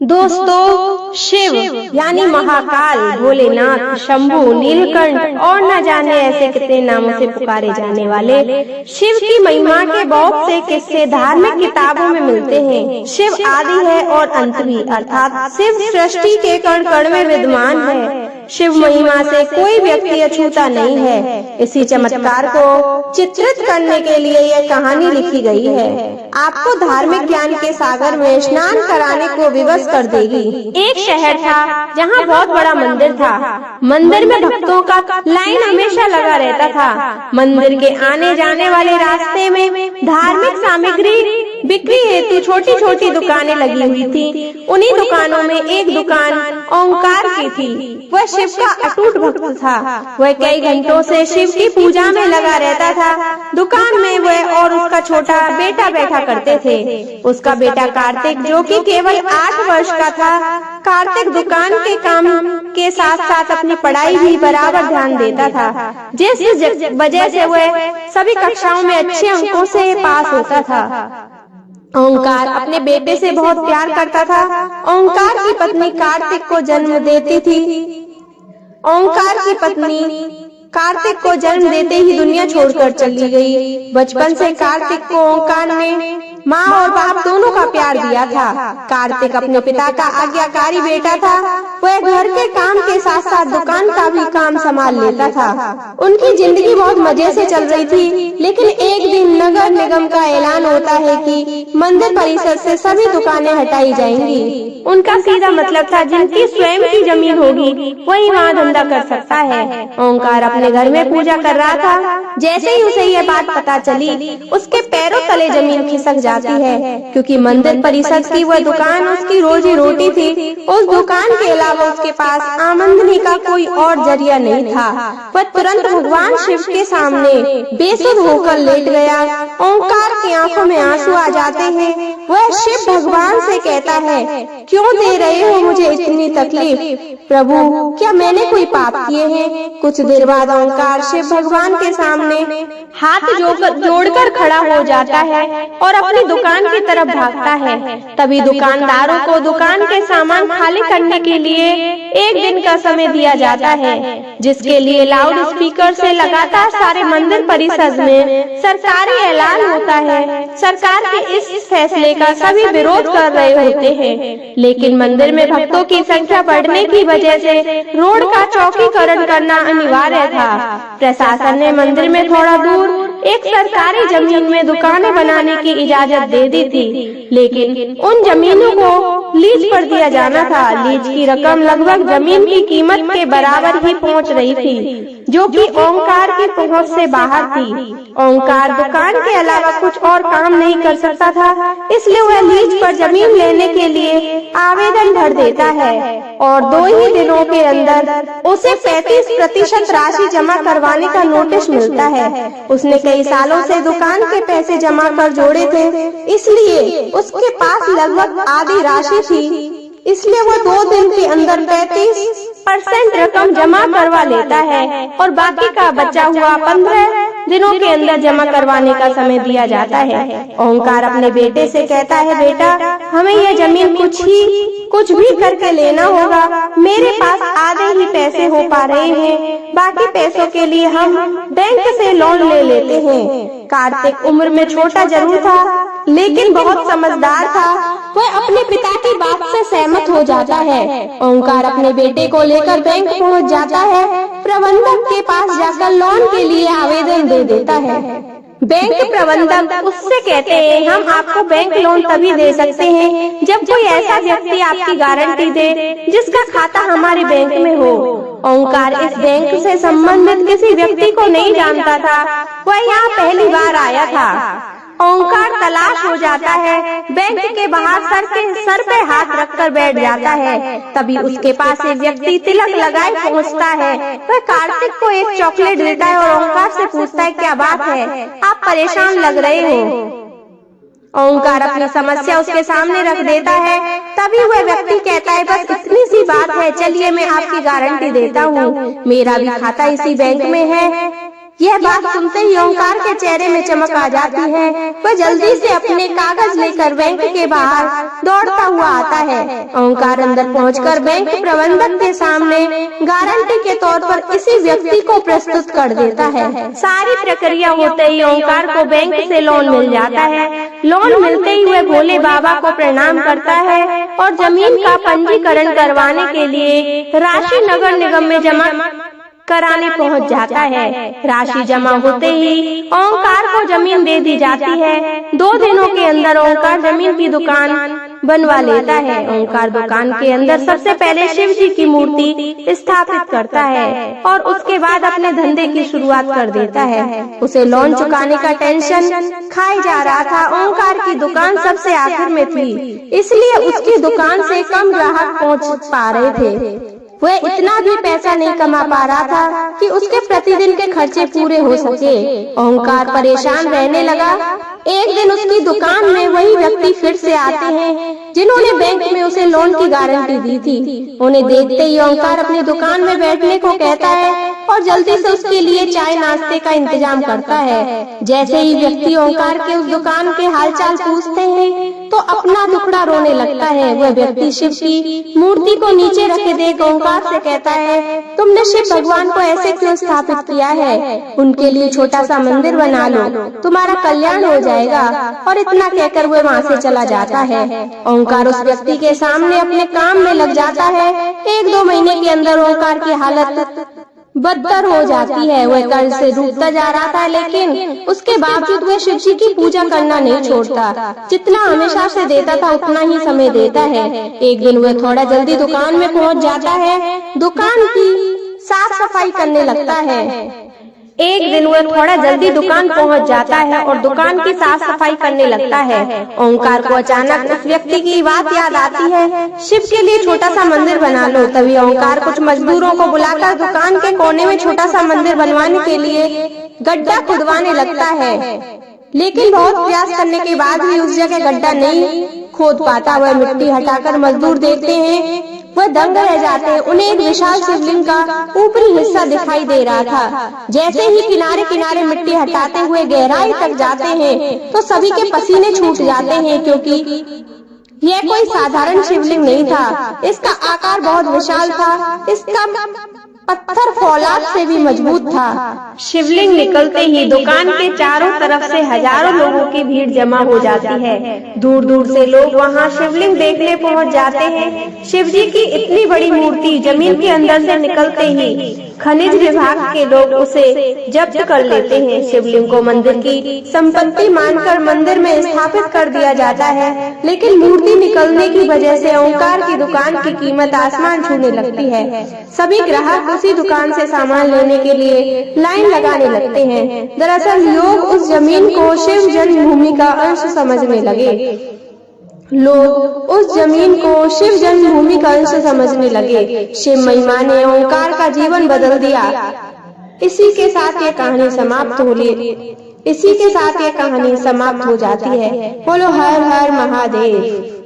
दोस्तों, शिव यानी महाकाल, भोलेनाथ, शंभू, नीलकंठ और न जाने ऐसे कितने नामों से पुकारे जाने वाले शिव की महिमा के बहुत से किस्से धार्मिक किताबों में मिलते हैं। शिव आदि है और अंत भी, अर्थात शिव सृष्टि के कण कण में विद्यमान है। शिव महिमा से कोई व्यक्ति अछूता नहीं है। इसी चमत्कार को चित्रित करने के लिए यह कहानी लिखी गई है। आपको धार्मिक ज्ञान के सागर में स्नान कराने को विवश कर देगी। एक शहर था जहाँ बहुत बड़ा मंदिर था। मंदिर में भक्तों का लाइन हमेशा लगा रहता था। मंदिर के आने जाने वाले रास्ते में धार्मिक सामग्री बिक्री हेतु छोटी छोटी दुकानें लगी हुई थी। उन्हीं दुकानों में एक दुकान ओंकार की थी। वह शिव का अटूट भक्त था। वह कई घंटों से शिव की पूजा में लगा रहता था। दुकान में वह और उसका छोटा बेटा बैठा करते थे। उसका बेटा कार्तिक, जो कि केवल 8 वर्ष का था, कार्तिक दुकान के काम के साथ साथ अपनी पढ़ाई भी बराबर ध्यान देता था, जिस वजह से वह सभी कक्षाओं में अच्छे अंकों से पास होता था। ओंकार अपने बेटे से बहुत प्यार करता था। ओंकार की पत्नी कार्तिक को जन्म देती थी। ओंकार की पत्नी कार्तिक को जन्म देते ही दुनिया छोड़कर चली गई। बचपन से कार्तिक को ओंकार ने माँ और बाप दोनों का प्यार दिया था। कार्तिक अपने पिता का आज्ञाकारी बेटा था। वह घर के काम के साथ साथ दुकान का भी काम संभाल लेता था। उनकी जिंदगी बहुत मजे से चल रही थी, लेकिन एक दिन नगर निगम का ऐलान होता है कि मंदिर परिसर से सभी दुकानें हटाई जाएंगी। उनका सीधा मतलब था, जिनकी स्वयं की जमीन होगी वही वहाँ धंधा कर सकता है। ओंकार अपने घर में पूजा कर रहा था। जैसे ही उसे यह बात पता चली, उसके पैरों तले जमीन खिसक जाती है, क्योंकि मंदिर परिसर की वह दुकान उसकी रोजी रोटी थी। उस दुकान के अलावा उसके पास आमदनी का कोई और जरिया नहीं था। वह तुरंत भगवान शिव के सामने बेसुध होकर लेट गया। ओंकार की आंखों में आंसू आ जाते हैं। वह शिव भगवान से कहता है, क्यों दे रहे हो मुझे इतनी तकलीफ? प्रभु, क्या मैंने कोई पाप किए हैं? कुछ देर बाद ओंकार शिव भगवान के सामने हाथ जोड़कर खड़ा हो जाता है और अपनी दुकान की तरफ भागता है। तभी दुकानदारों को दुकान के सामान खाली करने के लिए एक दिन का समय दिया जाता है, जिसके लिए लाउड स्पीकर से लगातार सारे मंदिर परिसर में सरकारी ऐलान होता है। सरकार के इस फैसले का सभी विरोध कर रहे होते हैं, लेकिन मंदिर में भक्तों की संख्या बढ़ने की वजह से रोड का चौकीकरण करना अनिवार्य था। प्रशासन ने मंदिर में थोड़ा दूर एक सरकारी जमीन में दुकानें बनाने की इजाजत दे दी थी, लेकिन उन जमीनों को लीज पर दिया जाना था। लीज की रकम लगभग जमीन की कीमत के बराबर ही पहुंच रही थी, जो कि ओंकार की पहुंच से बाहर थी। ओंकार दुकान के अलावा कुछ और काम नहीं कर सकता था, इसलिए वह लीज पर जमीन लेने के लिए आवेदन भर देता है और 2 ही दिनों के अंदर उसे 35% राशि जमा करवाने का नोटिस मिलता है। उसने कई सालों से दुकान के पैसे जमा कर जोड़े थे, इसलिए उसके पास लगभग आधी राशि थी। इसलिए वो 2 दिन के अंदर 35% रकम जमा करवा लेता है और बाकी का बचा हुआ 15 दिनों के अंदर जमा करवाने का समय दिया जाता है। ओंकार अपने बेटे से कहता है, बेटा, हमें यह जमीन कुछ भी करके लेना होगा। मेरे पास आधे ही पैसे हो पा रहे हैं, बाकी पैसों के लिए हम बैंक से लोन ले लेते हैं। कार्तिक उम्र में छोटा जरूर था, लेकिन बहुत समझदार था। वह अपने पिता की बात से सहमत हो जाता है। ओंकार अपने बेटे को लेकर बैंक पहुंच जाता है। प्रबंधक के पास जाकर लोन के लिए आवेदन दे देता है। बैंक प्रबंधक उससे कहते हैं, हम आपको बैंक लोन तभी दे सकते हैं जब कोई ऐसा व्यक्ति आपकी गारंटी दे जिसका खाता हमारे बैंक में हो। ओंकार इस बैंक से संबंधित किसी व्यक्ति को नहीं जानता था। वह यहाँ पहली बार आया था। ओंकार तलाश हो जाता है। बैंक के बाहर सर पे हाथ रखकर बैठ जाता है। तभी उसके पास एक व्यक्ति तिलक लगाए पहुंचता है। वह कार्तिक को एक चॉकलेट देता है और ओंकार से पूछता है, क्या बात है, आप परेशान लग रहे हो? ओंकार अपनी समस्या उसके सामने रख देता है। तभी वह व्यक्ति कहता है, बस इतनी सी बात है, चलिए मैं आपकी गारंटी देता हूँ। मेरा भी खाता इसी बैंक में है। यह बात सुनते ही ओंकार के चेहरे में चमक आ जाती है। वह जल्दी से अपने कागज लेकर बैंक के बाहर दौड़ता हुआ आता है। ओंकार अंदर पहुंचकर बैंक प्रबंधक के सामने गारंटी के तौर पर इसी व्यक्ति को प्रस्तुत कर देता है। सारी प्रक्रिया होते ही ओंकार को बैंक से लोन मिल जाता है। लोन मिलते ही वह भोले बाबा को प्रणाम करता है और जमीन का पंजीकरण करवाने के लिए राशि नगर निगम में जमा कराने पहुंच जाता है। राशि जमा होते ही ओंकार को जमीन दे दी जाती है। 2 दिनों के अंदर ओंकार जमीन की दुकान बनवा लेता है। ओंकार दुकान के अंदर सबसे पहले शिव जी की मूर्ति स्थापित करता है और उसके बाद अपने धंधे की शुरुआत कर देता है। उसे लोन चुकाने का टेंशन खाई जा रहा था। ओंकार की दुकान सबसे आखिर में थी, इसलिए उसकी दुकान से कम ग्राहक पहुंच पा रहे थे। वह इतना भी पैसा नहीं कमा पा रहा था कि उसके प्रतिदिन के खर्चे पूरे हो सके। ओंकार परेशान रहने लगा। एक दिन उसकी दुकान में वही व्यक्ति फिर से आते हैं जिन्होंने बैंक में उसे लोन की गारंटी दी थी। उन्हें देखते ही ओंकार अपनी दुकान में बैठने को कहता है और जल्दी से उसके लिए चाय नाश्ते का इंतजाम करता है। जैसे ही व्यक्ति ओंकार के उस दुकान के हालचाल पूछते हैं तो अपना दुखड़ा रोने लगता है। वह व्यक्ति शिव की मूर्ति को नीचे रखे देख ओंकार से कहता है, तुमने शिव भगवान को ऐसे क्यों स्थापित किया है? उनके लिए छोटा सा मंदिर बना लो, तुम्हारा कल्याण हो जाएगा। और इतना कहकर वह वहाँ से चला जाता है। ओंकार उस व्यक्ति के सामने अपने काम में लग जाता है। 1-2 महीने के अंदर ओंकार की हालत बदतर हो जाती है। वह कर्ज से डूबता जा रहा था, लेकिन उसके बावजूद वह शिव जी की पूजा करना नहीं छोड़ता। जितना हमेशा से देता था उतना ही समय देता है। एक दिन वह थोड़ा जल्दी दुकान में पहुंच जाता है। दुकान की साफ सफाई करने लगता है। और दुकान की साफ सफाई करने लगता है। ओंकार को अचानक उस व्यक्ति की बात याद आती है, शिव के लिए छोटा सा मंदिर बना लो। तभी ओंकार कुछ मजदूरों को बुलाकर दुकान के कोने में छोटा सा मंदिर बनवाने के लिए गड्ढा खुदवाने लगता है, लेकिन बहुत प्रयास करने के बाद भी उस जगह गड्ढा नहीं खोद पाता। वह मिट्टी हटाकर मजदूर देखते हैं, वह दंग रह जाते हैं। उन्हें एक विशाल शिवलिंग का ऊपरी हिस्सा दिखाई दे रहा था। जैसे ही किनारे किनारे मिट्टी हटाते हुए गहराई तक जाते हैं तो सभी के पसीने छूट जाते हैं, क्योंकि यह कोई साधारण शिवलिंग नहीं था। इसका आकार बहुत विशाल था। इसका पत्थर फौलाद से भी मजबूत था। शिवलिंग निकलते ही दुकान के चारों तरफ से हजारों लोगों की भीड़ जमा हो जाती है। दूर दूर से लोग वहां शिवलिंग देखने पहुंच जाते हैं। शिव जी की इतनी बड़ी मूर्ति जमीन के अंदर से निकलते ही खनिज विभाग के लोग उसे जब्त कर लेते हैं। शिवलिंग को मंदिर की संपत्ति मानकर मंदिर में स्थापित कर दिया जाता है, लेकिन मूर्ति निकलने की वजह से ओंकार की दुकान की कीमत आसमान छूने लगती है। सभी ग्राहक उसी दुकान से सामान लेने के लिए लाइन लगाने लगते हैं। दरअसल लोग उस जमीन को शिव जन्मभूमि का अंश समझने लगे। शिव महिमा ने ओंकार का जीवन बदल दिया। इसी के साथ ये कहानी समाप्त हो जाती है। बोलो हर हर महादेव।